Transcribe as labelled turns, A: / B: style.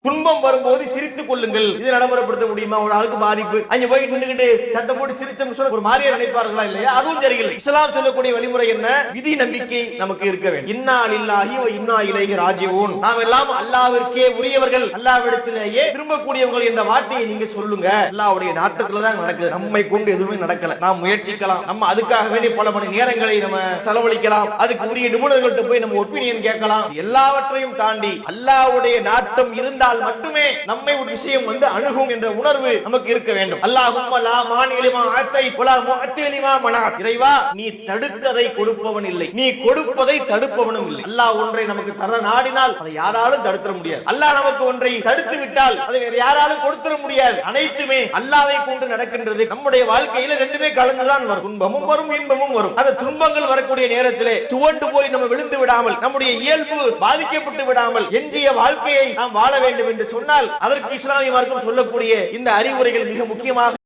A: துன்பம் வரும்போது சிரித்துக் கொள்ளுங்கள். இது நடைமுறைப்படுத்த முடியுமா? ஒரு ஆளுக்கு பாதிப்பு, அங்க போய் நின்னுகிட்டு சட்டை போட்டு சிரிச்சோம்னு சொல்ல ஒரு மாதிரியா நினைப்பார்களா? இல்லையா? அதுவும் சரியில்லை. இஸ்லாம் சொல்லக்கூடிய வழிமுறை என்ன? விதி நம்பிக்கை நமக்கு இருக்க வேண்டும். இன்னா லில்லாஹி வ இன்னா இலைஹி ராஜிஊன். நாம் எல்லாம் அல்லாஹ்விற்கே உரியவர்கள், அல்லாஹ்விடத்திலேயே திரும்பக்கூடியவர்கள் என்ற வார்த்தையை நீங்க சொல்லுங்க. அல்லாஹ்வுடைய நாட்டத்துல தான் நடக்குது. நம்மை கொண்டு எதுவுமே நடக்கல. நாம் முயற்சிக்கலாம். நம்ம அதுக்காக வேண்டிய பல மணி நேரங்களை நம்ம செலவழிக்கலாம். அதுக்கு உரிய நிபுணர்கள்ட்ட போய் நம்ம ஒப்பீனியன் கேட்கலாம். எல்லாவற்றையும் தாண்டி அல்லாஹ்வுடைய நாட்டம் இருந்தால் மட்டுமே நம்மை ஒரு விஷயம் அணுகும் என்ற உணர்வு நமக்கு இருக்க வேண்டும். அல்லாஹும்ம லா மானிஅ லிமா ஆத்தை வலா முஅத்தி லிமா மனஅத். இறைவா, நீ தடுத்ததை கொடுப்பவன் இல்லை, நீ கொடுப்பதை தடுப்பவனும் இல்லை. அல்லாஹ் ஒன்றை நமக்கு தர நாடினால் அதை யாராலும் தடுக்க முடியாது. அல்லாஹ் நமக்கு ஒன்றை தடுத்து விட்டால் அதை வேற யாராலும் கொடுத்துட முடியாது. அனைத்துமே அல்லாஹ்வை கொண்டு நடக்கின்றது. நம்முடைய வாழ்க்கையில ரெண்டுமே கலந்துதான் வரும். துன்பமும் வரும், இன்பமும் வரும். அந்த துன்பங்கள் வரக்கூடிய நேரத்திலே துவண்டு போய் நம்ம விழுந்து விடாமல், நம்முடைய இயல்பு பாதிக்கப்பட்டு விடாமல் எஞ்சிய வாழ்க்கையை நாம் வாழ வேண்டும் என்று சொன்னால் அதற்கு இஸ்லாமிய மார்க்கம் சொல்லக்கூடிய இந்த அறிவுரைகள் மிக முக்கியமாக